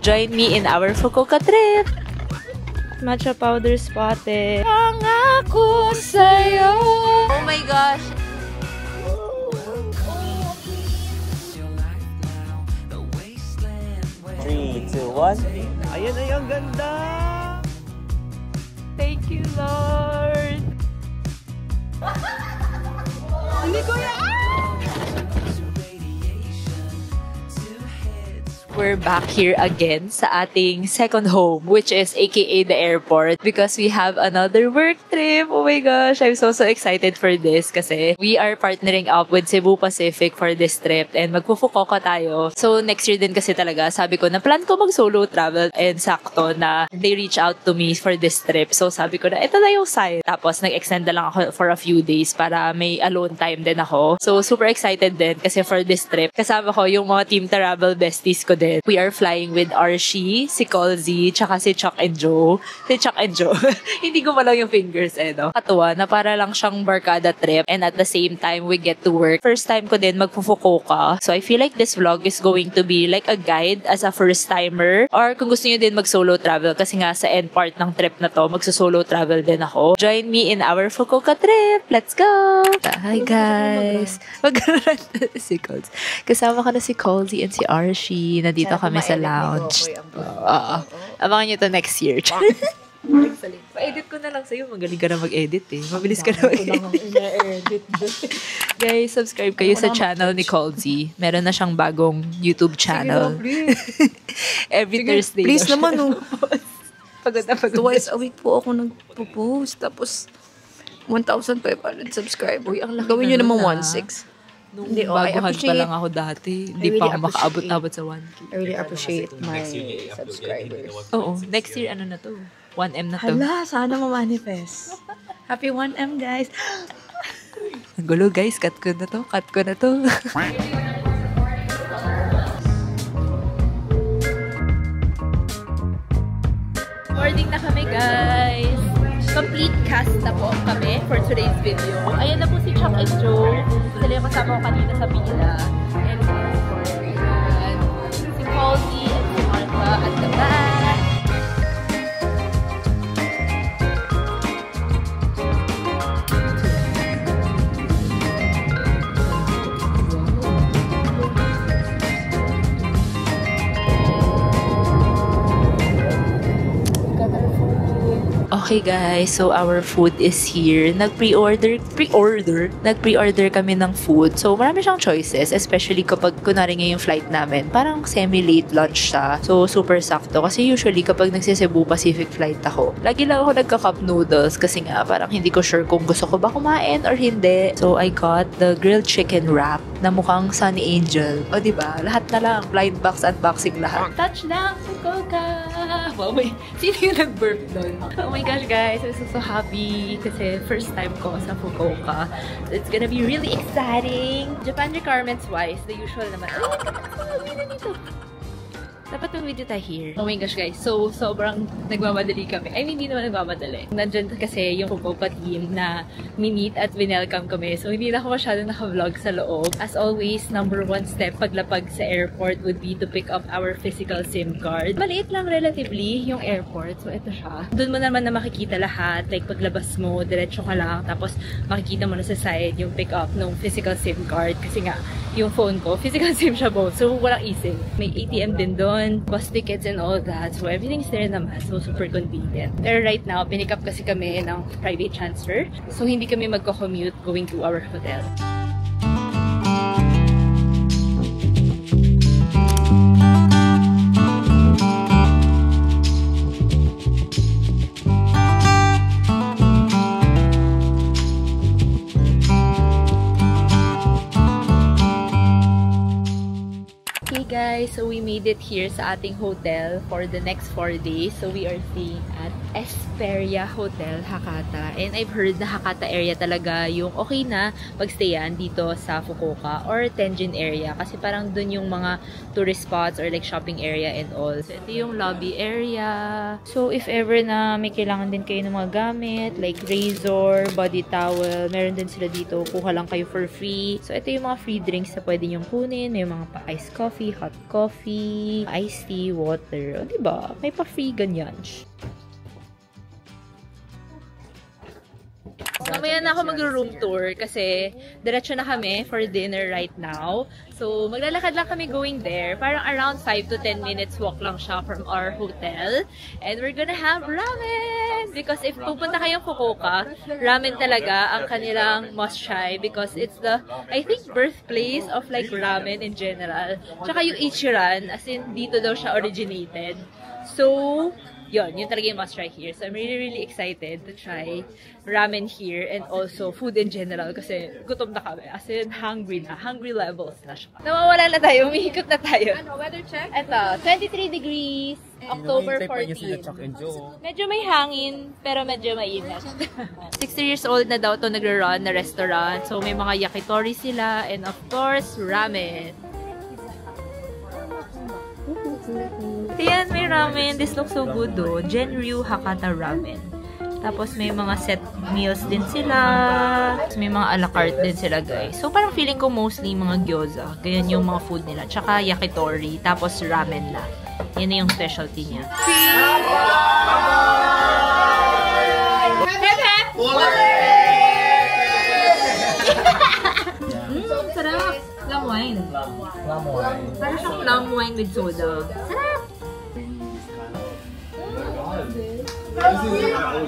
Join me in our Fukuoka trip! Matcha powder spotted. Ang ako sa'yo! Oh my gosh! 3, 2, 1. Ayan ay ang ganda! Thank you, Lord! Hindi ko yan! We're back here again sa ating second home, which is aka the airport, because we have another work trip. Oh my gosh, I'm so excited for this kasi we are partnering up with Cebu Pacific for this trip and magpo-Fukuoka tayo. So next year din kasi talaga, sabi ko na plan ko mag-solo travel and sakto na they reach out to me for this trip. So sabi ko na ito na yung sign. Tapos nag-extend na lang ako for a few days para may alone time din ako. So super excited din kasi for this trip, kasama ko yung mga team travel besties ko din. We are flying with Archie, si Colzy, tsaka si Chuck and Joe. Si Chuck and Joe. Hindi ko malang yung fingers no? Katuwa na para lang siyang barkada trip and at the same time we get to work. First time ko din magpo-Fukuoka. So I feel like this vlog is going to be like a guide as a first timer or kung gusto niyo din mag-solo travel kasi nga sa end part ng trip na to, magso-solo travel din ako. Join me in our Fukuoka trip. Let's go! Hi guys! Mag-run si Colzy. Kasama ka na si Colzy and si Archie na dito kami sa lounge. Abangan nyo to next year. Excellent. Pa-edit ko na lang sa'yo. Magaling ka na mag-edit eh. Mabilis ka na mag-edit. Guys, subscribe kayo sa channel ni Colzy. Meron na siyang bagong YouTube channel. Every Thursday. Please naman Pagod na pagod. Twice a week po ako nagpo-post. Tapos 1,500 subscribers. Uy, ang laki gawin nyo naman 1,600. Nung baguhan pa lang ako dati. Hindi pa ako makaabot-abot sa 1K. I really appreciate my subscribers. Oo. Next year, ano na to? 1M na to. Hala, sana ma-manifest. Happy 1M, guys. Ang gulo, guys. Cut ko na to. Cut ko na to. Morning na kami, guys. Complete cast na po kami for today's video. Ayan na po si Chuck and Joe. Sila yung kasama ko kanina sa pila. And si Colzy and si Martha at the back. Okay guys, so our food is here. Nag-pre-order kami ng food. So marami siyang choices, especially kapag kunwari ngayong flight namin, parang semi-late lunch siya. So super sakto kasi usually kapag nagsi-Cebu Pacific flight ako, lagi lang ako nagka-cup noodles kasi nga parang hindi ko sure kung gusto ko ba kumain or hindi. So I got the grilled chicken wrap na mukhang Sunny Angel. O diba? Lahat na lang. Blind box unboxing lahat. Touchdown! Fukuoka! Wow, wait. Sino yung nag-burp doon? Oh my gosh, guys. I'm so happy kasi first time ko sa Fukuoka. It's gonna be really exciting. Japan requirements wise, the usual naman. Ay, na dito. Dapat may video tayo here. Oh my gosh, guys. So, sobrang nagmamadali kami. I mean, hindi naman nagmamadali. Nandyan kasi yung Fukuoka team na mi-meet at winelcome kami. So, hindi na ako masyadong naka-vlog sa loob. As always, number one step paglapag sa airport would be to pick up our physical SIM card. Maliit lang relatively yung airport. So, ito siya. Doon mo naman na makikita lahat. Like, paglabas mo, diretso ka lang. Tapos, makikita mo na sa side yung pick up ng physical SIM card. Kasi nga, yung phone ko, physical SIM siya both. So, walang eSIM. May ATM din doon. Bus tickets and all that. So, everything's there naman. So, super convenient. Pero right now, pinick up kasi kami ng private transfer. So, hindi kami magko-commute going to our hotel. Guys, so we made it here sa ating hotel for the next 4 days. So we are staying at Esperia Hotel, Hakata. And I've heard na Hakata area talaga yung okay na pagstayan dito sa Fukuoka or Tenjin area. Kasi parang dun yung mga tourist spots or like shopping area and all. So ito yung lobby area. So if ever na may kailangan din kayo ng mga gamit, like razor, body towel, meron din sila dito. Kuha lang kayo for free. So ito yung mga free drinks na pwede nyong kunin. May mga pa-iced coffee, hot coffee, coffee, iced tea, water. O, diba? May pa-free ganyan. Mamaya na ako mag-room tour kasi diretso na kami for dinner right now. So, maglalakad lang kami going there. Parang around 5 to 10 minutes walk lang siya from our hotel. And we're gonna have ramen! Because if pupunta kayong Fukuoka, ramen talaga ang kanilang must-try because it's the, I think, birthplace of like ramen in general. Tsaka yung Ichiran, as in dito daw siya originated. So, yun talaga yung must-try here. So, I'm really excited to try ramen here and also food in general kasi gutom na kami. As in, hungry levels na siya. Nawawala na tayo, umihikot na tayo. Ano, weather check? Ito, 23 degrees, October 14. Medyo may hangin, pero medyo mainit. 60 years old na daw to nagre-run na restaurant. So, may mga yakitori sila and of course, ramen. Ayan, may ramen. This looks so good though. Genryu Hakata Ramen. Tapos may mga set meals din sila. Tapos may mga a la carte din sila, guys. So parang feeling ko mostly mga gyoza. Ganyan yung mga food nila. Tsaka yakitori. Tapos ramen na. Yan na yung specialty niya. Sarap! Plum wine. Parang siyang plum wine with soda. Sarap!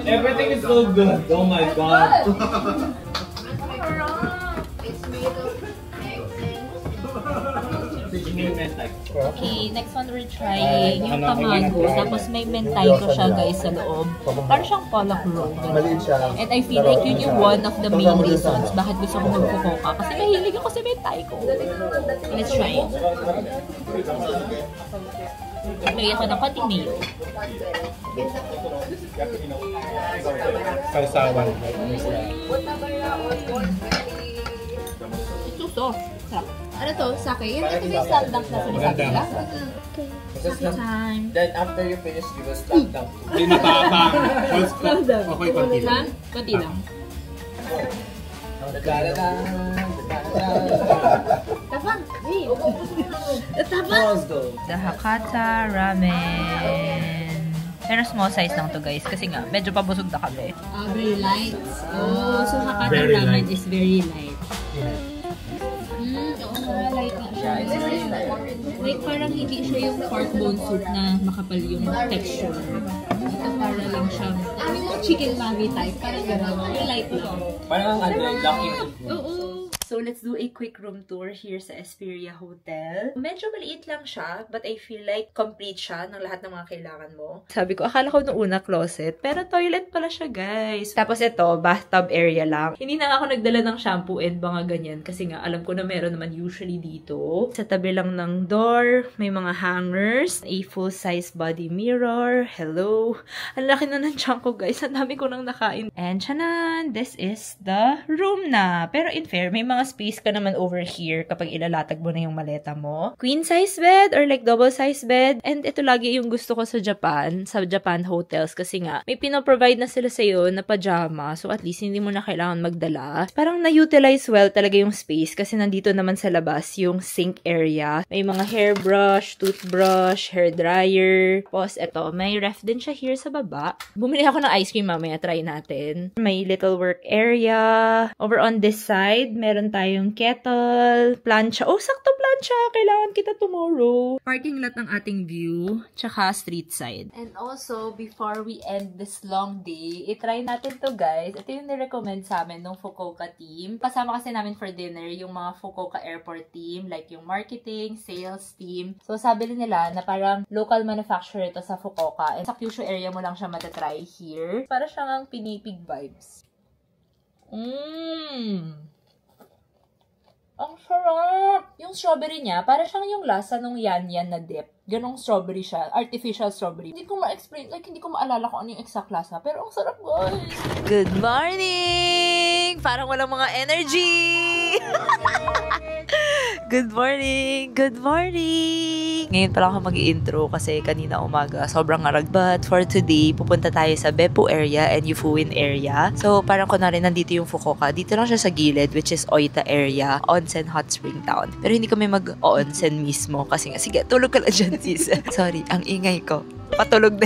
Everything is so good. Oh my god. Okay, next one we're trying yung tamago. Tapos may mentaiko siya, guys, sa loob. Parang siyang palak roll. And I feel like yun yung one of the main reasons bakit gusto ko mag-Fukuoka. Kasi mahilig ako sa mentaiko. Let's try it. Lagyan ko ng konting mayo. Sausawan. Ito to. Sarap. Ano to? Sake? Ito yung slam dunk na sinasabi nila. Sake time. Then after you finish, give us slam dunk. Hindi na pa. Okay, konti lang. Konti lang. Tapang! Tapang! The Hakata Ramen. Pero small size lang to, guys. Kasi nga, medyo pabusog na kami. Very light. Oh, so Hakata Very Ramen light. is very light. Light na siya. Like, parang hindi siya yung pork bone soup na makapal yung texture. Ito para lang siyang, Yung chicken mami type. Parang gano'n. very light lang. Parang ano, lucky. Oo. So, let's do a quick room tour here sa Esperia Hotel. Medyo maliit lang siya, but I feel like complete siya ng lahat ng mga kailangan mo. Sabi ko, akala ko nung una closet, pero toilet pala siya, guys. Tapos ito, bathtub area lang. Hindi na ako nagdala ng shampoo and mga ganyan kasi nga, alam ko na meron naman usually dito. Sa tabi lang ng door, may mga hangers, a full-size body mirror. Hello! Ang laki na ng tiyan ko, guys. Ang dami ko nang nakain. And tiyanan! This is the room na. Pero in fair, may mga space ka naman over here kapag ilalatag mo na yung maleta mo. Queen size bed or like double size bed. And ito lagi yung gusto ko sa Japan hotels kasi nga may pinoprovide na sila sa'yo na pajama. So at least hindi mo na kailangan magdala. Parang na-utilize well talaga yung space kasi nandito naman sa labas yung sink area. May mga hairbrush, toothbrush, hair dryer. Tapos ito, may ref din siya here sa baba. Bumili ako ng ice cream mamaya, try natin. May little work area. Over on this side, meron tayong kettle, plancha. Oh, sakto plancha! Kailangan kita tomorrow. Parking lot ng ating view, tsaka street side. And also, before we end this long day, itry natin to, guys. Ito yung nirecommend sa amin ng Fukuoka team. Kasama kasi namin for dinner yung mga Fukuoka airport team, like yung marketing, sales team. So, sabi nila na parang local manufacturer ito sa Fukuoka. And sa Kyushu area mo lang siya matatry here. Para siyang ang pinipig vibes. Ang sarap! Yung strawberry niya, para siyang yung lasa ng yan-yan na dip. Ganong strawberry siya. Artificial strawberry. Hindi ko ma-explain. Like, hindi ko maalala kung ano yung exact lasa. Pero ang sarap, guys! Good morning! Parang walang mga energy! Good morning! Good morning! Ngayon pa lang ako mag-i-intro kasi kanina umaga sobrang arag. But for today, pupunta tayo sa Beppu area and Yufuin area. So parang kunwari nandito yung Fukuoka. Dito lang siya sa gilid, which is Oita area, onsen hot spring town. Pero hindi kami mag-onsen mismo kasi nga, sige, tulog ka lang dyan sis. Sorry, ang ingay ko. Patulog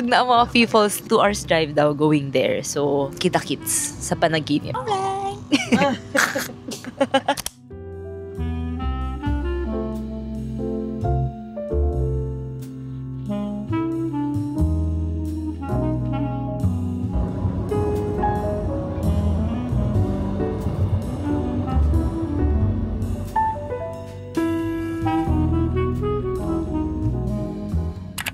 na ang mga peoples. 2 hours drive daw going there. So, kita-kits sa panaginip. Okay.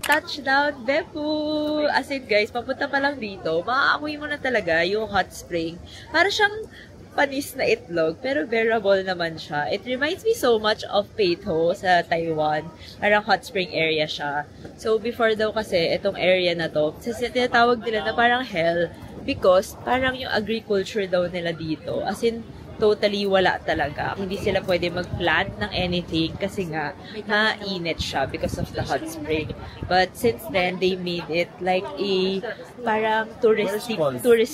Touchdown, Beppu! As in, guys, papunta pa lang dito, maaamoy mo na talaga yung hot spring. Para siyang panis na itlog, pero bearable naman siya. It reminds me so much of Peitho sa Taiwan. Parang hot spring area siya. So, before daw kasi, itong area na to, tinatawag nila na parang hell because parang yung agriculture daw nila dito. As in, totally wala talaga. Hindi sila pwede mag-plant ng anything kasi nga mainit siya because of the hot spring. But since then, they made it like a parang tourist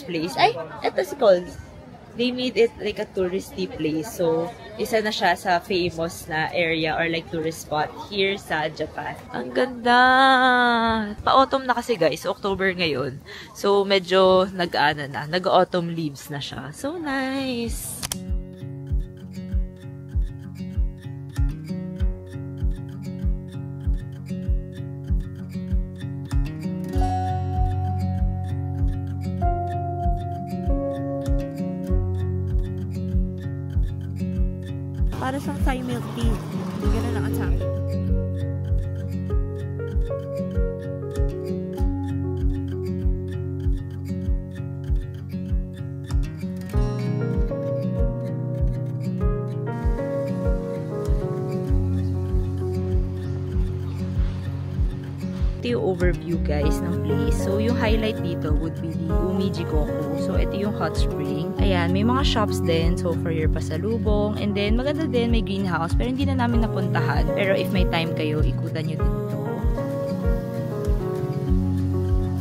place. Ay, eto si Coles. They made it like a touristy place. So, isa na siya sa famous na area or like tourist spot here sa Japan. Ang ganda! Pa-autumn na kasi guys, October ngayon. So, medyo nag-autumn leaves na siya. So, nice! Para siyang Thai milk tea. Ganun lang ang sabi. Ito yung overview guys ng place. So yung highlight dito would be the Umijikoku. So ito yung hot spring. Ayan, may mga shops din. So for your pasalubong. And then maganda din, may greenhouse. Pero hindi na namin napuntahan. Pero if may time kayo, ikutan nyo dito.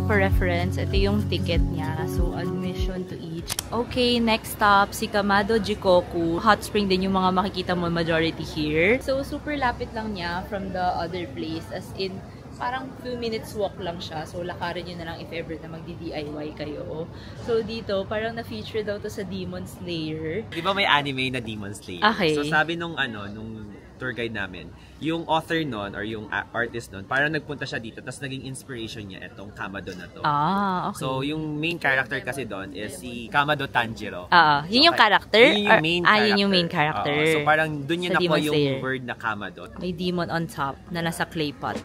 For reference, ito yung ticket niya. So admission to each. Okay, next stop, si Kamado Jikoku. Hot spring din yung mga makikita mo majority here. So super lapit lang niya from the other place. As in, parang few minutes walk lang siya. So, lakarin nyo na lang if ever na magdi-DIY kayo. So, dito, parang na-feature daw to sa Demon Slayer. Di ba may anime na Demon Slayer? Okay. So, sabi nung tour guide namin, yung author nun, or yung artist nun, parang nagpunta siya dito, tapos naging inspiration niya itong Kamado na to. Ah, okay. So, yung main character kasi doon is si Kamado Tanjiro. Yun yung character? Yun yung main character. Yun yung main character. So, parang dun yun ako yung Slayer. word na Kamado. May demon on top na nasa clay pot.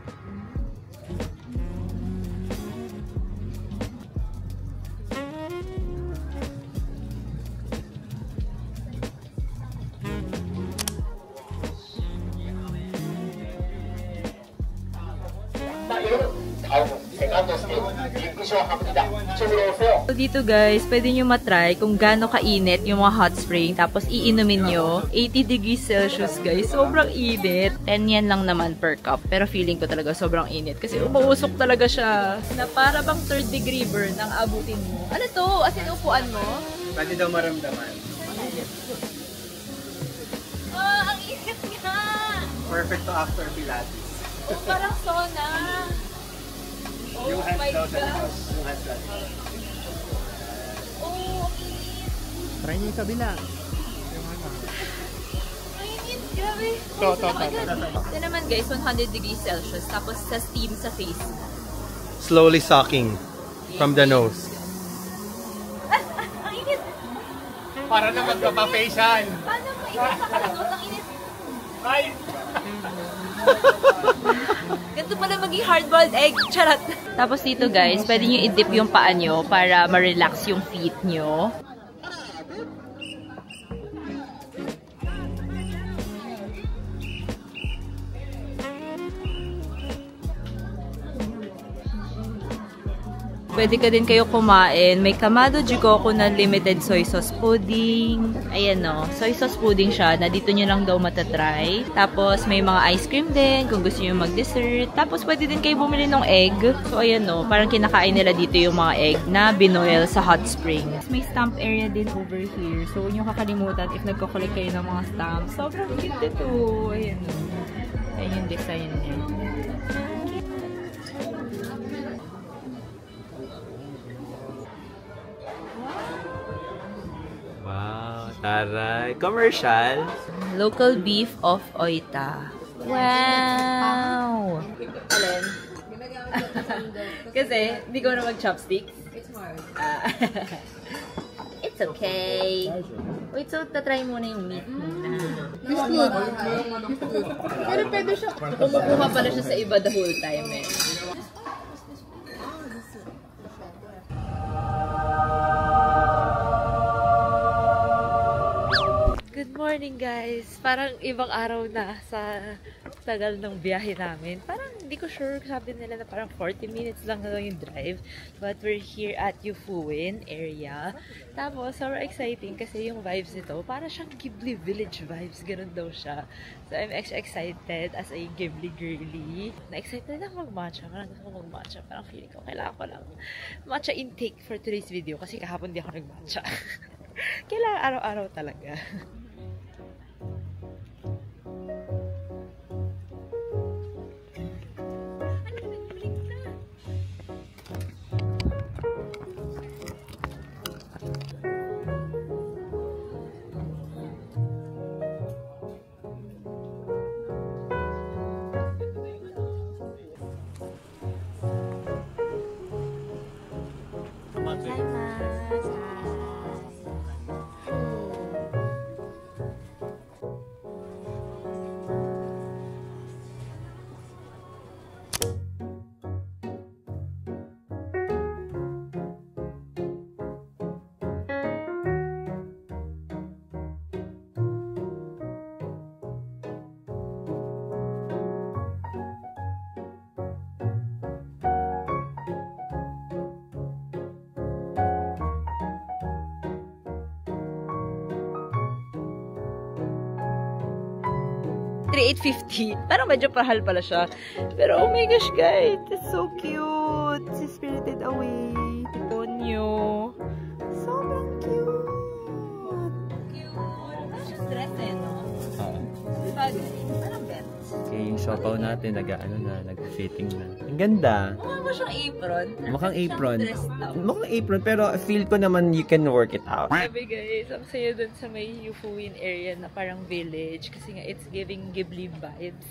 So dito guys, pwede nyo matry kung gaano kainit yung mga hot spring tapos iinumin nyo. 80 degrees Celsius guys, sobrang init. 10 yen lang naman per cup, pero feeling ko talaga sobrang init kasi umuusok talaga siya na para bang 3rd degree burn ang abutin mo. Ano to? As in upuan mo? Pwede daw maramdaman. Oh, ang init nga! Perfect to after Pilates. Oh, parang sauna. Oh my gosh. Yung hands down. Oh, ang init. Try niyo yung kabila. Ang init, grabe. To. Ito naman guys, 100 degrees Celsius. Tapos sa steam sa face. Slowly sucking from the nose. Ang init. Para na magpapafacial. Paano mainit sa kalagot? Ang init. Ay! Ganito pala maging hard-boiled egg. Charot. Tapos dito guys, pwede nyo i-dip yung paa nyo para ma-relax yung feet nyo. pwede ka din kayo kumain. May Kamado Jikoku na limited soy sauce pudding. Ayan no, soy sauce pudding siya na dito nyo lang daw matatry. Tapos may mga ice cream din kung gusto nyo mag-dessert. Tapos pwede din kayo bumili ng egg. So ayan no, parang kinakain nila dito yung mga egg na binoil sa hot springs. May stamp area din over here. So huwag nyo kakalimutan if nagko-collect kayo ng mga stamps. Sobrang cute ito. Ayan no. Ayan yung design niya. Wow, taray. Commercial. Local beef of Oita. Wow! Alin? Kasi, hindi ko na mag-chopsticks. It's hard. It's okay. Wait, so tatry muna yung meat muna. It's good. Pero pwede siya. Kumukuha pala siya sa iba the whole time eh. Good morning guys! Parang ibang araw na sa tagal ng biyahe namin. Parang hindi ko sure, sabi nila na parang 40 minutes lang na yung drive. But we're here at Yufuin area. Tapos, sobrang exciting kasi yung vibes nito, parang siyang Ghibli Village vibes. Ganun daw siya. So, I'm actually excited as a Ghibli girly. Na-excited ako mag-matcha. Parang gusto ko mag-matcha. Parang feeling ko, kailangan ko lang matcha intake for today's video kasi kahapon di ako nag-matcha. Kailangan araw-araw talaga. $8.50. Parang medyo pahal pala siya. Pero oh my gosh guys, it's so cute. Si Spirited Away. Ponyo. Sobrang cute. Cute. It's dress eh, no? Bagay. Parang bet. Okay, yung siopaw natin, nag-fitting na. Ang ganda. Mukha mo siyang apron. Mukhang apron. Siyang dressed up. Mukhang apron, pero feel ko naman you can work it out. Sabi guys, ang saya dun sa may Yufuin area na parang village kasi nga it's giving Ghibli vibes.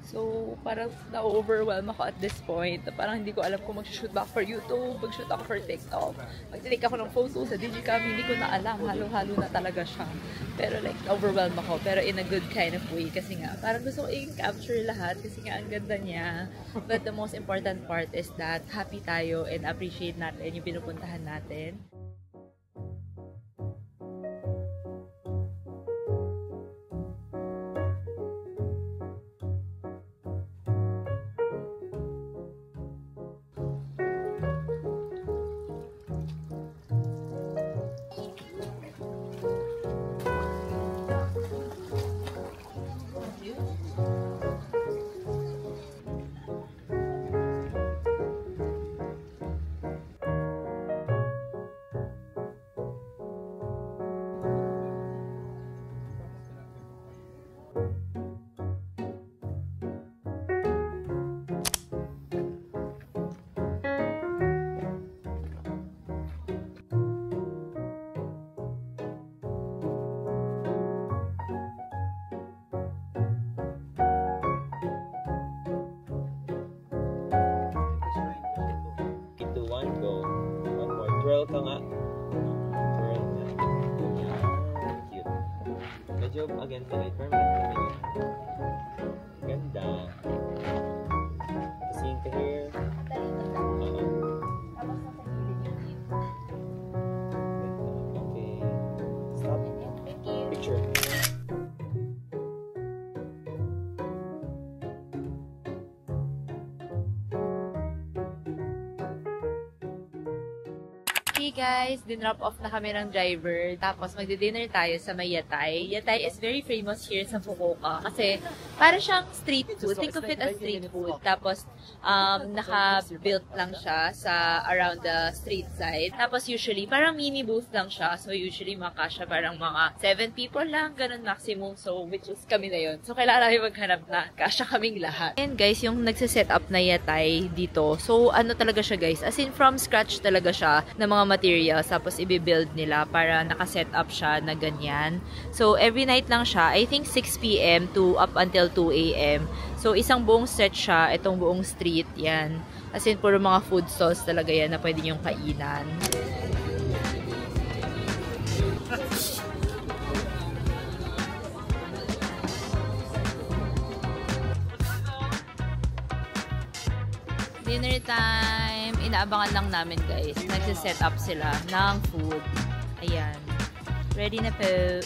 So, parang na-overwhelm ako at this point. Parang hindi ko alam kung mag-shoot ba ako for YouTube, mag-shoot ako for TikTok. Mag-take ako ng photo sa Digicam, hindi ko na alam. Halo-halo na talaga siya. Pero like, overwhelm ako. Pero in a good kind of way. Kasi nga, parang gusto ko i-capture lahat. Kasi nga, ang ganda niya. But the most important part is that happy tayo and appreciate natin yung pinupuntahan natin. Twirl ka nga. Twirl nga. Cute. Medyo against the light. Pero medyo ganda. Kasing ka here. Okay. Stop. Picture. Finally guys, dinrop off na kami ng driver. Tapos magdi-dinner tayo sa may Yatay. Yatay is very famous here sa Fukuoka. Kasi para siyang street food. Think of it as street food. Tapos naka-built lang siya sa around the street side. Tapos usually, parang mini booth lang siya. So usually makasya parang mga 7 people lang. Ganun maximum. So which is kami na yun. So kailangan namin maghanap na kasya kaming lahat. And guys, yung nagsiset up na Yatay dito. So ano talaga siya guys? As in from scratch talaga siya ng mga materials, tapos i-build nila para naka-set up siya na ganyan. So, every night lang siya. I think 6 p.m. to up until 2 a.m. So, isang buong stretch siya, itong buong street, yan. As in, puro mga food stalls talaga yan na pwede niyong kainan. Dinner time. Inaabangan lang namin guys. Nagsiset up sila ng food. Ayan. Ready na po.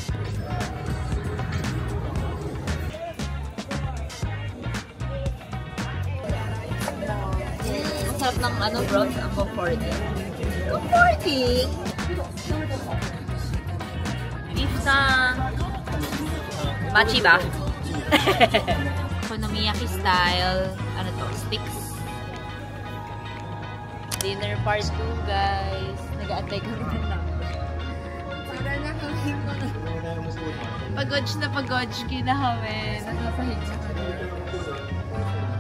Ang sarap ng bro. Ang comforting. Comforting! Beef na machi ba? Okonomiyaki style. Ano to? Sticks. Dinner part 2, guys. Nag-aantay kami ng number. Para na kami pagod na kami. Nasasahig na kami.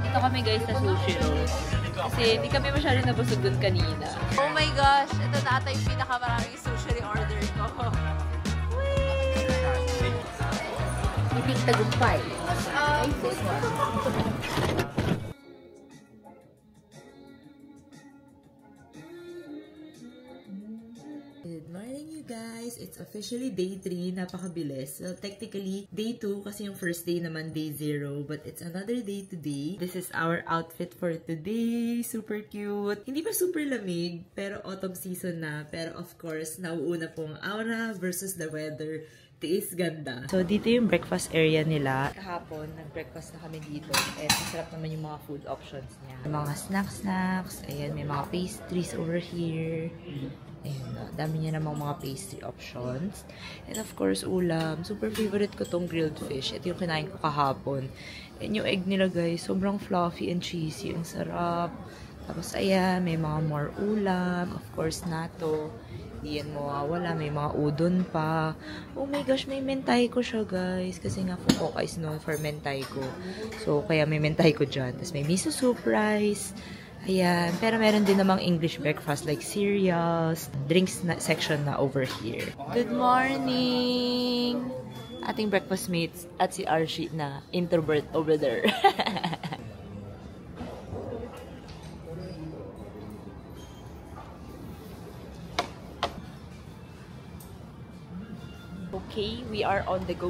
Ito kami guys sa sushi roll. Kasi hindi kami masyadong nabusog dun kanina. Oh my gosh! Ito na ata yung pinakamaraming sushi order ko. Hindi tagumpay. Good morning, you guys! It's officially day 3. Napakabilis. Well, technically, day 2 kasi yung first day naman day 0. But it's another day today. This is our outfit for today. Super cute. Hindi pa super lamig, pero autumn season na. Pero of course, nauuna pong aura versus the weather. Tiis ganda. So, dito yung breakfast area nila. Kahapon, nag-breakfast na kami dito. And masarap naman yung mga food options niya. Mga snacks. Ayan, may mga pastries over here. Ayun na. Dami niya namang mga pastry options. And of course, ulam. Super favorite ko tong grilled fish. Ito yung kinain ko kahapon. And yung egg nila guys, sobrang fluffy and cheesy. Ang sarap. Tapos ayan, may mga more ulam. Of course, natto. Hindi yan mawawala. May mga udon pa. Oh my gosh, may mentaiko siya guys. Kasi nga Fukuoka is known for mentaiko. So, kaya may mentaiko dyan. Tapos may miso soup rice. Ayan. Pero meron din namang English breakfast like cereals, drinks na section na over here. Good morning! Ating breakfast mates at si Archie na introvert over there. Okay, we are on the go.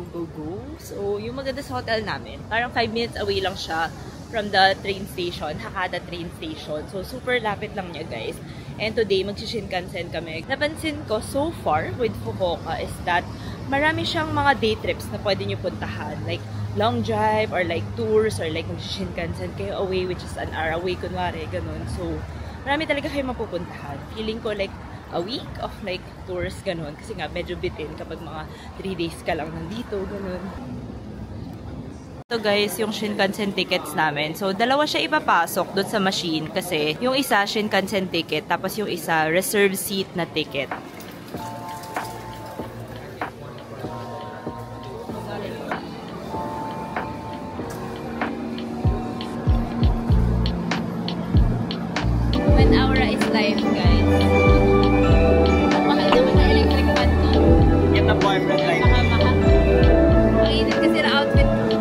So, yung maganda sa hotel namin, parang 5 minutes away lang siya from the train station, Hakata train station. So, super lapit lang niya, guys. And today, mag-Shinkansen kami. Napansin ko so far with Fukuoka is that marami siyang mga day trips na pwede niyo puntahan. Like, long drive or like tours or like mag-Shinkansen kayo away which is an hour away, kunwari, ganun. So, marami talaga kayo mapupuntahan. Feeling ko like a week of like tours, ganun. Kasi nga, medyo bitin kapag mga 3 days ka lang nandito, ganun. Ito guys, yung Shinkansen tickets namin. So, dalawa siya ipapasok doon sa machine kasi yung isa Shinkansen ticket, tapos yung isa reserve seat na ticket. When Aura is live, guys. Ang mahal naman na electric fan ko. Get a boyfriend like Mahal. Ang init kasi na outfit ko.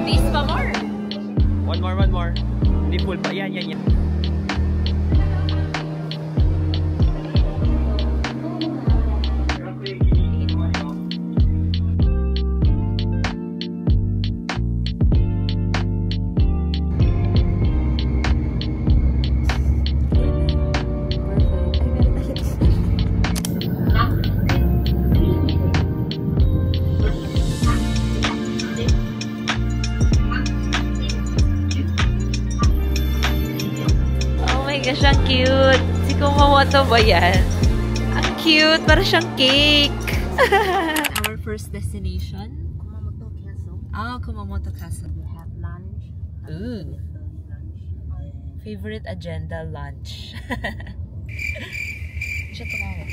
Please pa more. One more. Hindi full pa. Yan. Gosh, ang cute. Si Kumamoto ba yan? cute! Para siyang cake! Our first destination? Kumamoto Castle. Ah, Kumamoto Castle. We have lunch. Ooh. Favorite agenda, lunch. Hindi siya tumawa.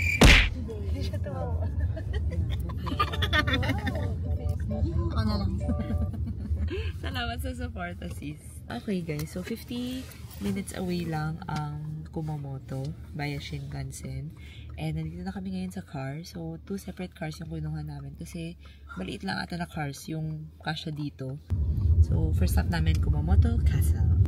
Hindi siya tumawa. Ano lang. Salamat sa support, sis. Okay guys, so 50 minutes away lang ang Kumamoto via Shinkansen. And nandito na kami ngayon sa car. So, 2 separate cars yung kinuha namin kasi maliit lang ata na cars yung kasya dito. So, first stop namin, Kumamoto Castle.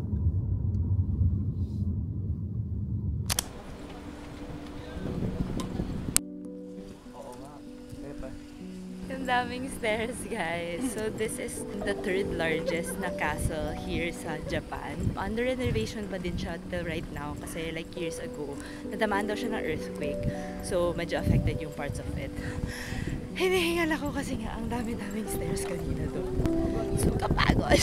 Ang daming stairs, guys. So, this is the 3rd largest na castle here sa Japan. Under renovation pa din siya till right now kasi like years ago, natamaan daw siya ng earthquake. So, medyo affected yung parts of it. Hinihingal ako kasi nga ang dami-daming stairs kanina doon. So, kapagod.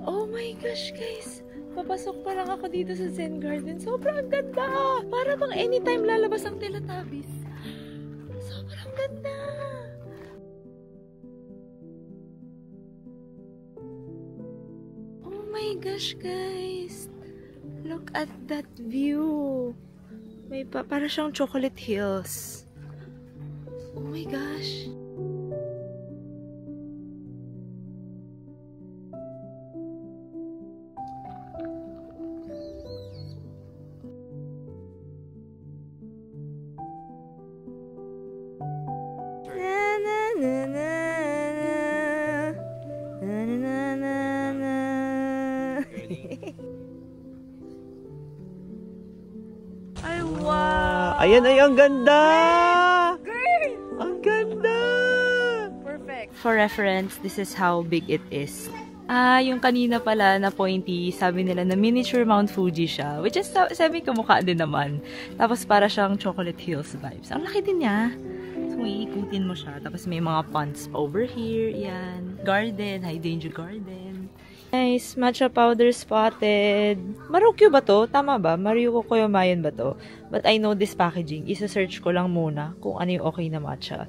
Oh my gosh, guys! Papasok pa lang ako dito sa Zen Garden. Sobrang ganda! Para bang anytime lalabas ang Teletubbies. Sobrang ganda! Oh my gosh, guys! Look at that view! May para siyang chocolate hills. Oh my gosh! Ay, wow! Ayan ay, ang ganda! Ang ganda! Perfect. For reference, this is how big it is. Yung kanina pala na pointy, sabi nila na miniature Mount Fuji siya. Which is, sabi ko mukha din naman. Tapos para siyang Chocolate Hills vibes. Ang laki din niya. So, iikutin mo siya. Tapos may mga ponds over here. Yan. Garden. Hydrangea Garden. Nice. Matcha powder spotted. Marukyu ba to? Tama ba? Maryuko Koyomayan ba to? But I know this packaging. Isa-search ko lang muna kung ano yung okay na matcha.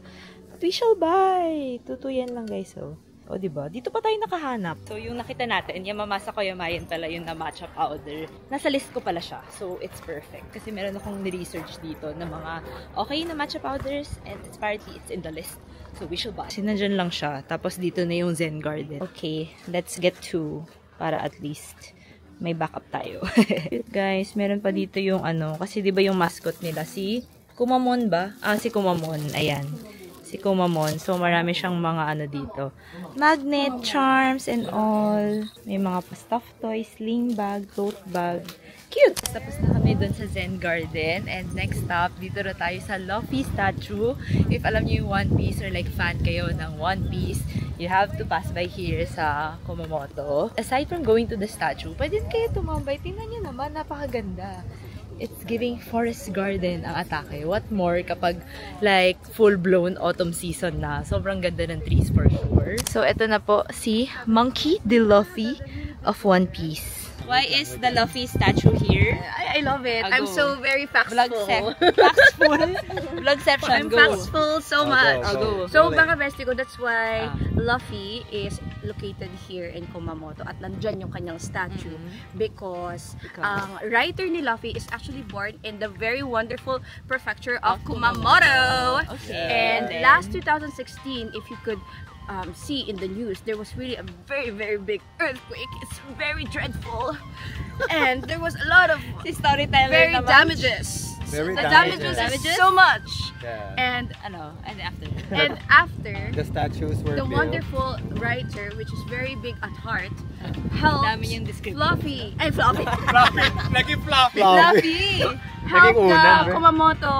But we shall buy. Tutuyan lang guys. Oh. O, diba? Dito pa tayo nakahanap. So, yung nakita natin, yung Mamasa Koyomayan pala yung na matcha powder. Nasa list ko pala siya. So, it's perfect. Kasi meron akong ni-research dito na mga okay na matcha powders and apparently it's in the list. So, we should buy. Kasi nandyan lang siya. Tapos, dito na yung Zen Garden. Okay, let's get 2 para at least may backup tayo. Guys, meron pa dito yung ano. Kasi, di ba yung mascot nila? Si Kumamon ba? Si Kumamon. Ayan. Si Kumamon. So, marami siyang mga ano dito. Magnet, charms, and all. May mga pa-stuffed toys, sling bag, tote bag. Cute! Tapos na kami dun sa Zen Garden. And next stop, dito na tayo sa Luffy statue. If alam niyo yung One Piece or like fan kayo ng One Piece, you have to pass by here sa Kumamoto. Aside from going to the statue, pwede kayo tumambay. Tingnan niyo naman, napakaganda. It's giving forest garden ang atake. What more kapag like full-blown autumn season na. Sobrang ganda ng trees for sure. So, ito na po si Monkey D. Luffy of One Piece. Why is the Luffy statue here? I love it. Go. I'm so very factful. Vlogception, I'm go. factful so much. Go. So, mga bestie ko, that's why Luffy is located here in Kumamoto. At nandyan yung kanyang statue. Because ang writer ni Luffy is actually born in the very wonderful prefecture of Kumamoto. Okay. And last 2016, if you could see in the news, there was really a very, very big earthquake. It's very dreadful. And there was a lot of very damages. Very the damages so much. Yeah. And after The statues were the built. wonderful writer, which is very big at heart, helped dami yung description. Fluffy. Ay, Fluffy. Naging fluffy. Fluffy. Helped Naging unan, the Kumamoto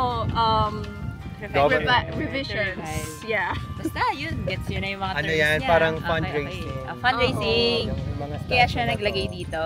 Revisions. Yeah. Basta, yun. Gets yun na yung mga Ano terms yan? niya. Parang Okay, fundraising. okay. Fundraising. Yung mga Kaya staff siya na naglagay dito.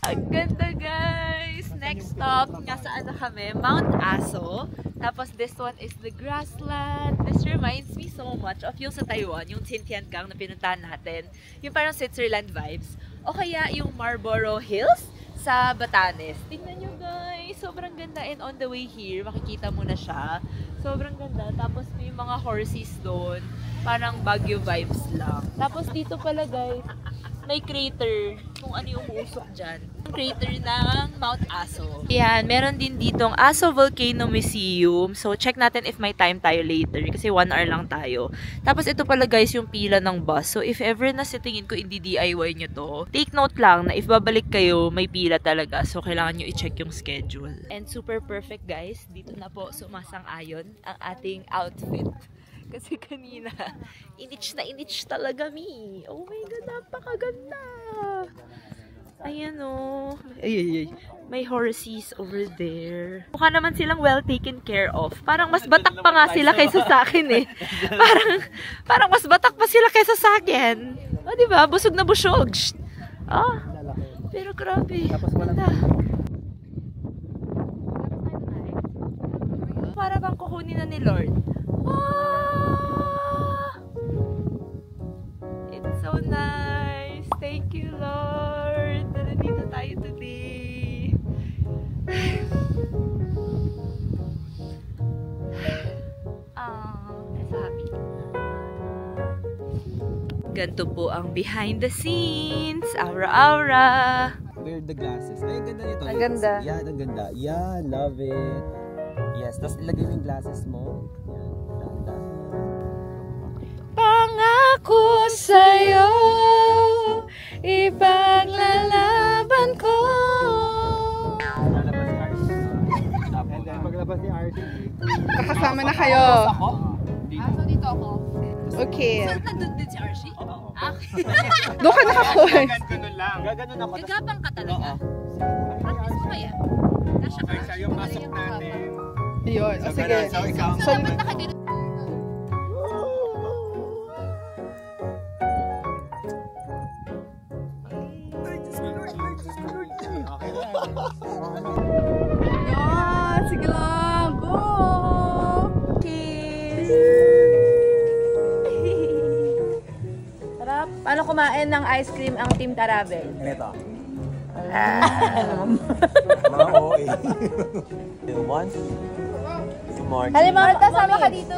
Ang ganda guys! Next stop, nasa ano kami, Mount Aso. Tapos this one is the grassland. This reminds me so much of yung sa Taiwan, yung Xintiangang na pinuntahan natin. Yung parang Switzerland vibes. O kaya yung Marlborough Hills sa Batanes. Tingnan nyo guys, sobrang ganda. And on the way here, makikita mo na siya. Sobrang ganda. Tapos may mga horses doon. Parang Baguio vibes lang. Tapos dito pala guys, may crater kung ano yung umuusok dyan. Crater ng Mount Aso. Yan, meron din ditong Aso Volcano Museum. So, check natin if may time tayo later. Kasi 1 hour lang tayo. Tapos, ito pala guys yung pila ng bus. So, if ever na sa tingin ko hindi DIY nyo to, take note lang na if babalik kayo, may pila talaga. So, kailangan nyo i-check yung schedule. And super perfect guys. Dito na po sumasang-ayon ang ating outfit. Kasi kanina, inich talaga mi. Oh my God, napakaganda. Ayan o. Ay. May horses over there. Mukha naman silang well taken care of. Parang mas batak pa nga sila kaysa sa akin eh. Parang mas batak pa sila kaysa sa akin. O diba? Busog na busog. Ah, pero grabe. Ganda. Para bang kukunin na ni Lord. Ah! It's so nice. Thank you, Lord. Nandito tayo today. I'm so happy. Ganito po ang behind the scenes. Aura. Wear the glasses. Ay, ang ganda nito. Ang ganda. Yan, ang ganda. Yeah, love it. Yes, tapos ilagay mo yung glasses mo. Yan, ganda. Pangako sa'yo, ipaglalaban ko. And then, paglabas ni RC. Kakasama na kayo. So, dito ako. Okay. So, nandun din si Archie? Doon ka nakapoy. Gaganon ako. Gagapang ka talaga? Practice mo kaya? Kasha ka? Siya yung pasok natin. Yun. O sige. So, ikaw. So, Dapat nakagano. yan. Sige lang. Go! Kiss! Sarap. Paano kumain ng ice cream ang Team Tarabel? Ito. Mga OA. One. Two more. Marta, sama ka dito.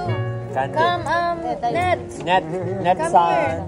Candid. Net. Net Come sa... here.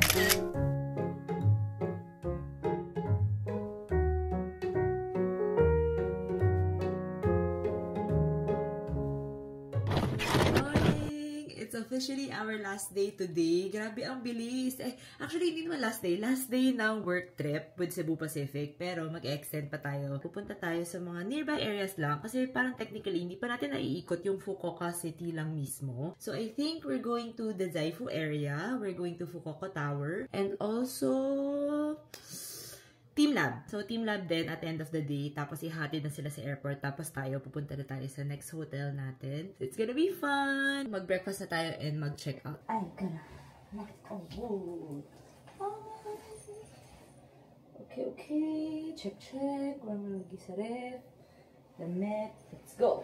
It's officially our last day today. Grabe ang bilis. Actually, hindi naman last day. Last day ng work trip with Cebu Pacific. Pero mag-extend pa tayo. Pupunta tayo sa mga nearby areas lang. Kasi parang technically, hindi pa natin naiikot yung Fukuoka City lang mismo. So, I think we're going to the Zaifu area. We're going to Fukuoka Tower. And also... Team Lab. So, Team Lab din at the end of the day. Tapos, ihatid na sila sa airport. Tapos tayo, pupunta na tayo sa next hotel natin. It's gonna be fun! Mag-breakfast na tayo and mag-check out. Ay, gana. Oh. Okay. Check. Wala mo lagi sa ref. Damit. Let's go.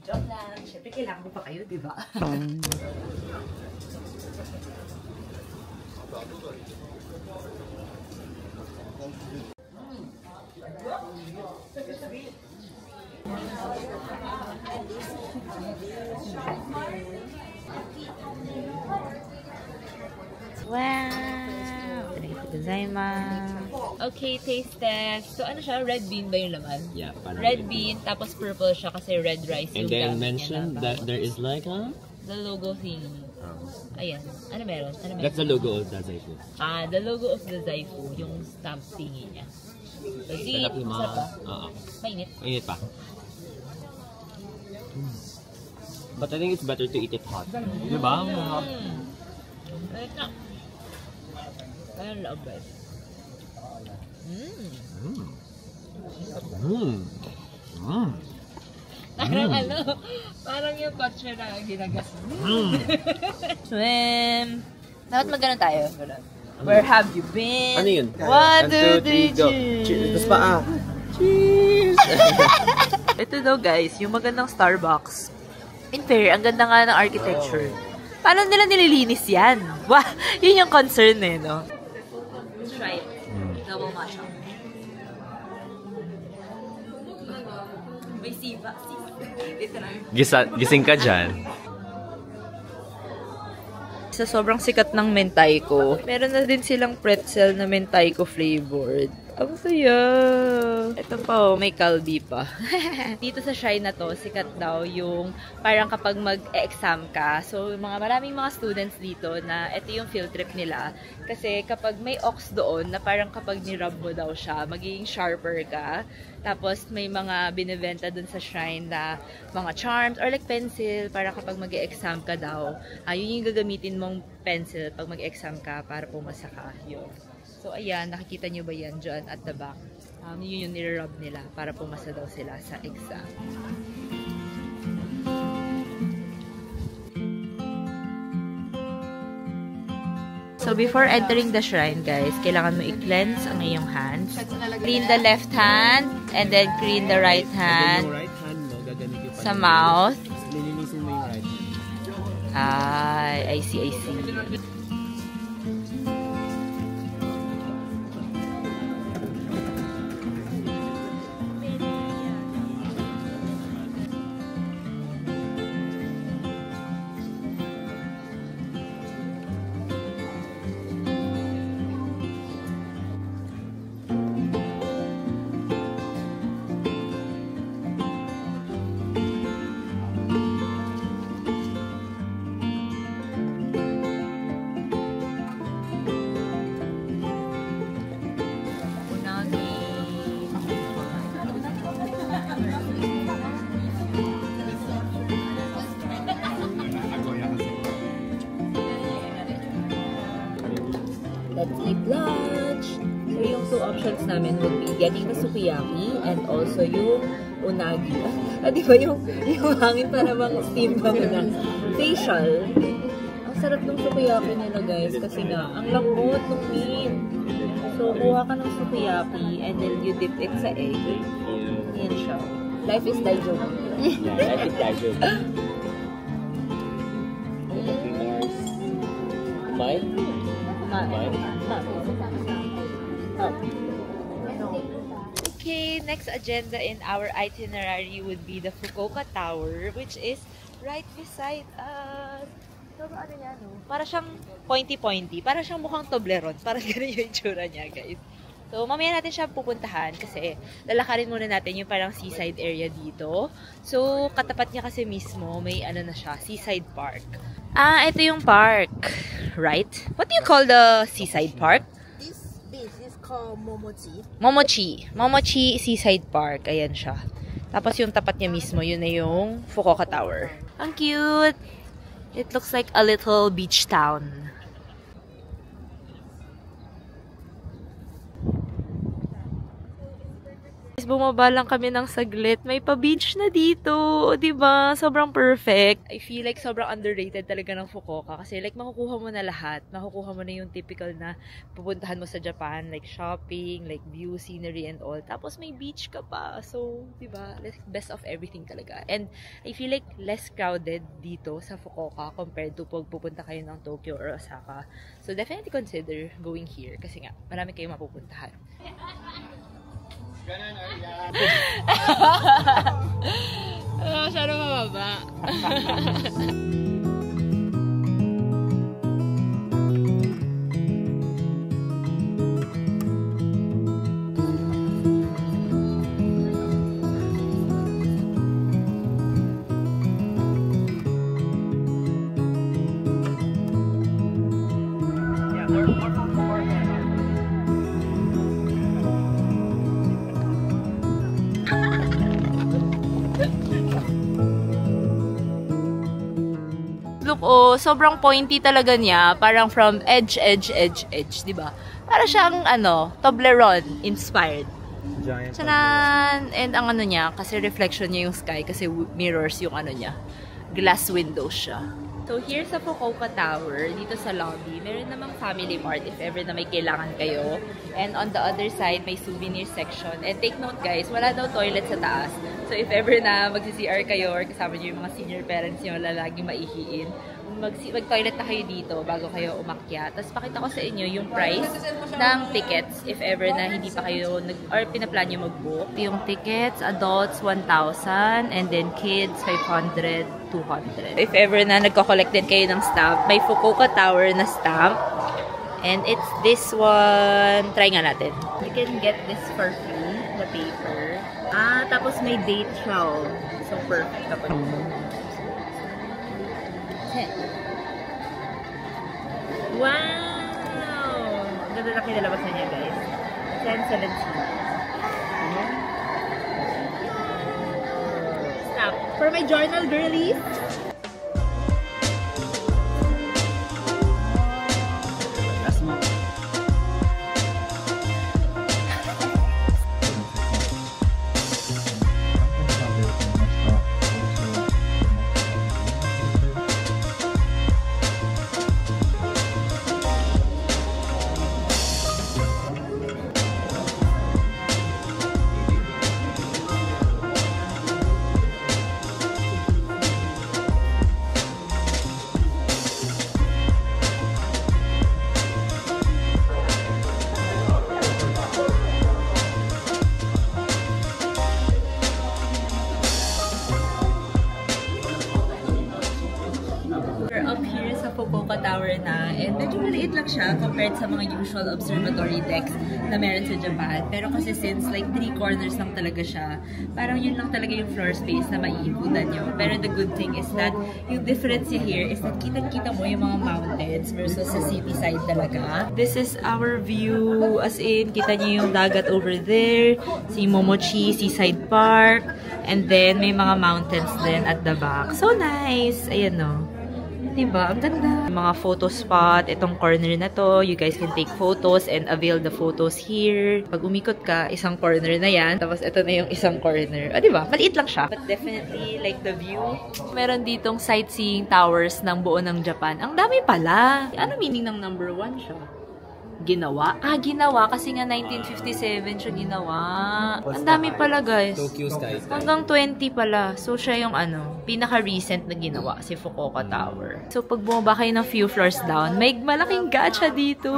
Joke lang. Siyempre, kailangan ko pa kayo, di ba? Wow! Arigatou gozaimasu. Okay, taste test. So, ano siya? Red bean ba yung laman? Yeah, parang Red bean, tapos purple siya kasi red rice And yung then gamit niya mention na that there is like the logo thing. Ayan. Ano meron? Ano meron? That's the logo of Dazaifu. Ah, the logo of the Zaifu, yung stamp thingy niya. Let's eat. Sarap yung mga... Sarap ba? Oo. Mainit. Mainit pa. But I think it's better to eat it hot. Diba? Ayun na. Ayun loob ba? Parang ano, parang yung kotse na ginagas. Swim! Dapat mag-ganon tayo. Where have you been? Ano yun? 1, 2, 3, go. cheers! Tapos pa Cheers! Ito daw guys, yung magandang Starbucks. In fair, ang ganda nga ng architecture. Paano nila nililinis yan? Wow, yun yung concern eh, no? Try it. Double matcha. May siba. Gising ka dyan. Sa sobrang sikat ng mentaiko, meron na din silang pretzel na mentaiko flavored. Ang saya! Ito pa oh, may kalbi pa. Dito sa shrine na to, sikat daw yung parang kapag mag-exam ka. So, maraming mga students dito na ito yung field trip nila. Kasi kapag may ox doon, na parang kapag nirub mo daw siya, magiging sharper ka. Tapos, may mga binibenta dun sa shrine na mga charms or like pencil para kapag mag-exam ka daw. Yun yung gagamitin mong pencil pag mag-exam ka para pumasa ka. Yun. So, ayan, nakikita nyo ba yan dyan at the back? Yun yung nirarub nila para pumasa daw sila sa exam. So, before entering the shrine, guys, kailangan mo i-cleanse ang iyong hands. Clean the left hand, and then clean the right hand sa mouth. Lilinisin mo yung right hand. I see, I see. Let's eat lunch! So, yung two options namin would be getting the sukiyaki and also yung unagi. Di ba yung hangin para bang steam ka na facial? Ang sarap ng sukiyaki nila guys kasi nga, ang lambot ng meat. So, kuha ka ng sukiyaki and then you dip it sa egg. Yan siya. Life is daijoubu. Yeah, life is daijoubu. Mine? Okay, next agenda in our itinerary would be the Fukuoka Tower, which is right beside us. So, ano yan, no? Para siyang pointy-pointy. Para siyang mukhang Toblerone. Parang ganun yung itsura niya, guys. So, mamaya natin siya pupuntahan kasi lalakarin muna natin yung parang seaside area dito. So, katapat niya kasi mismo, may ano na siya, seaside park. Ito yung park, right? What do you call the seaside park? This is called Momochi. Momochi Seaside Park. Ayan siya. Tapos yung tapat niya mismo, yun na yung Fukuoka Tower. Ang cute! It looks like a little beach town. Bumaba lang kami ng saglit. May pa-beach na dito. O, diba? Sobrang perfect. I feel like sobrang underrated talaga ng Fukuoka. Kasi like, makukuha mo na lahat. Makukuha mo na yung typical na pupuntahan mo sa Japan. Like shopping, like view, scenery, and all. Tapos may beach ka pa. So, diba? Best of everything talaga. And I feel like less crowded dito sa Fukuoka compared to pag pupunta kayo ng Tokyo or Osaka. So, definitely consider going here. Kasi nga, marami kayong mapupuntahan. Masyado mababa. Tapos, sobrang pointy talaga niya. Parang from edge, di ba? Para siyang, Toblerone inspired. Giant. Tanan! And ang niya, kasi reflection niya yung sky, kasi mirrors yung niya. Glass window siya. So, here sa Fukuoka Tower, dito sa lobby, meron namang family mart if ever na may kailangan kayo. And on the other side, may souvenir section. And take note guys, wala daw toilet sa taas. So, if ever na mag-CR kayo or kasama niyo yung mga senior parents niyo na laging maihiin, mag-toilet na kayo dito bago kayo umakyat. Tapos pakita ko sa inyo yung price ng tickets if ever na hindi pa kayo or pinaplan nyo mag-book. Yung tickets, adults 1,000 and then kids 500, 200. If ever na nagko-collect din kayo ng stamp, may Fukuoka Tower na stamp. And it's this one. Try nga natin. You can get this for free, the paper. Tapos may date siya. So perfect kapag wow! Ganda na kinalabas na niya, guys. 10-17. Stop. For my journal, girlies. Up here sa Fukuoka Tower na, and medyo maliit lang siya compared sa mga usual observatory decks na meron sa Japan. Pero kasi since like 3 corners lang talaga siya, parang yun lang talaga yung floor space na maiikutan nyo. Pero the good thing is that yung difference niya here is that kitang-kita mo yung mga mountains versus sa city side talaga. This is our view, as in, kita nyo yung dagat over there, si Momochi Seaside Park, and then may mga mountains din at the back. So nice! Ayan no. Diba? Ang ganda. Mga photo spot. Itong corner na to. You guys can take photos and avail the photos here. Pag umikot ka, isang corner na yan. Tapos ito na yung isang corner. Diba? Maliit lang siya. But definitely, like the view. Meron ditong sightseeing towers ng buo ng Japan. Ang dami pala. Ano meaning ng number 1 siya? Ginawa? Ginawa. Kasi nga 1957 siya ginawa. Ang dami pala, guys. Tokyo Sky. Hanggang 20 pala. So, siya yung pinaka-recent na ginawa, si Fukuoka Tower. So, pag bumaba kayo ng few floors down, may malaking gacha dito.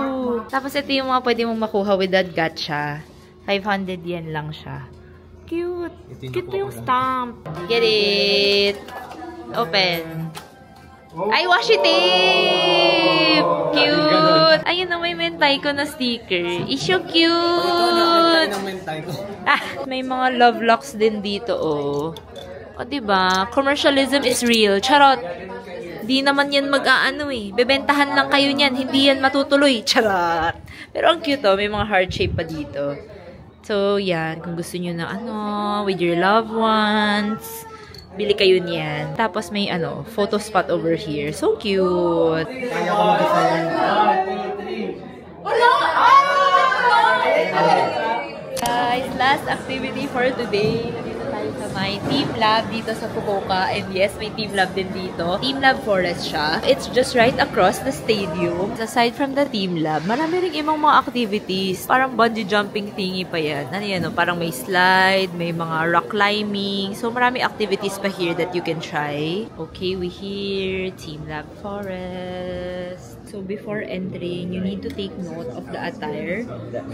Tapos, ito yung mga pwede mong makuha with that gacha. 500 yen lang siya. Cute. Cute yung stamp. Get it. Open. Ay, washi tape! Cute! Ayun na, may mentay ko na sticker. Is so cute! May mga love locks din dito, oh. O, diba? Commercialism is real. Charot! Di naman yan mag-aano eh. Bebentahan lang kayo niyan. Hindi yan matutuloy. Charot! Pero ang cute, oh. May mga heart shape pa dito. So, yan. Kung gusto nyo na with your loved ones, bili kayo niyan. Tapos may photo spot over here. So cute. Guys, last activity for today. Nandito tayo sa may Team Lab dito sa Fukuoka. And yes, may Team Lab din dito. Team Lab Forest siya. It's just right across the stadium. Aside from the Team Lab, marami rin ibang mga activities. Parang bungee jumping thingy pa yan. Ano yan, parang may slide, may mga rock climbing. So, marami activities pa here that you can try. Okay, we here, Team Lab Forest. So, before entering, you need to take note of the attire.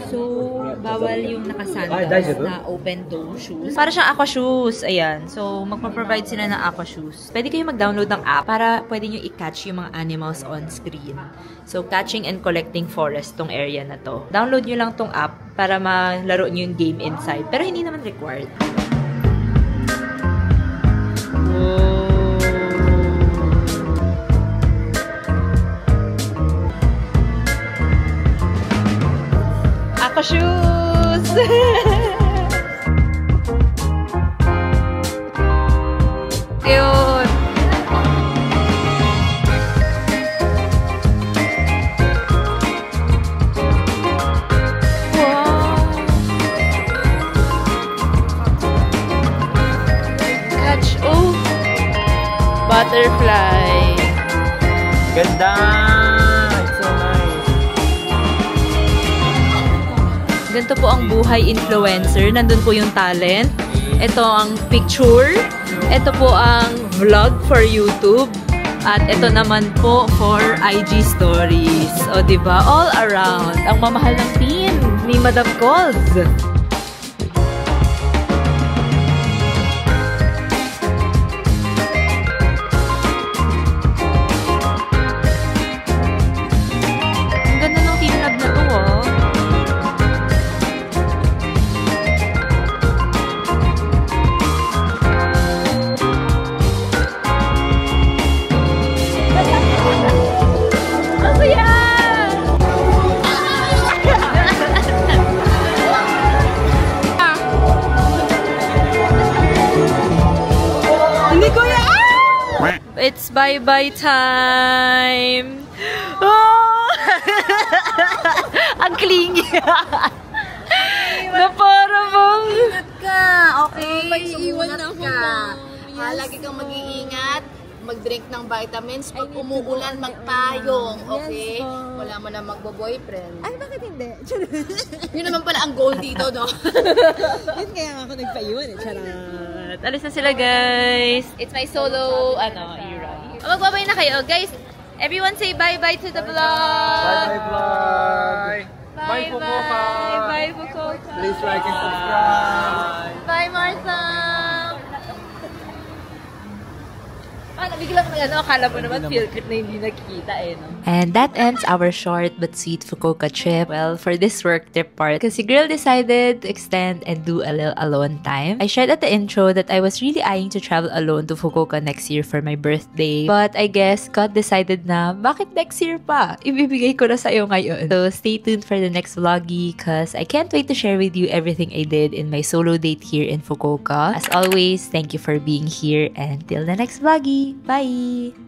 So, bawal yung naka-sandals na open-toe shoes. Para siyang aqua shoes. Ayan. So, magpa-provide sila ng aqua shoes. Pwede kayo mag-download ng app para pwede nyo i-catch yung mga animals on screen. So, catching and collecting forest tong area na to. Download nyo lang tong app para malaro nyo yung game inside. Pero hindi naman required. Whoa. Shoes! Cute! Butterfly. Ganda! It's so nice. Ganito po ang buhay influencer. Nandun po yung talent. Ito ang picture. Ito po ang vlog for YouTube. At ito naman po for IG stories. O diba? All around. Ang mamahal ng team ni Madam Cols. Ang ganda ng team lab na to, oh. It's bye-bye time! Oh! Ang clingy! Na para bang... Ingat ka, okay? Iwan na ako, Mom. Yes. Lagi kang mag-iingat. Mag-drink ng vitamins. Pag umuulan, magpayong. Okay? Wala mo na magbo-boyfriend. Ay, bakit hindi? Yun naman pala ang goal dito, no? Yun kaya nga ako nagpa-iwan eh. Charot. Alis na sila, guys. It's my solo, era. Magbabay na kayo. Guys, everyone say bye-bye to the vlog. Bye, vlog! Bye, Fukuoka! Bye, Fukuoka. Please like and subscribe! Bye, Martha. Biglang akala mo naman field trip na hindi nakikita eh, no? And that ends our short but sweet Fukuoka trip. Well, for this work trip part, kasi girl decided to extend and do a little alone time. I shared at the intro that I was really eyeing to travel alone to Fukuoka next year for my birthday. But I guess God decided na, bakit next year pa? Ibibigay ko na sa'yo ngayon. So stay tuned for the next vloggy cause I can't wait to share with you everything I did in my solo date here in Fukuoka. As always, thank you for being here and till the next vloggy. Bye!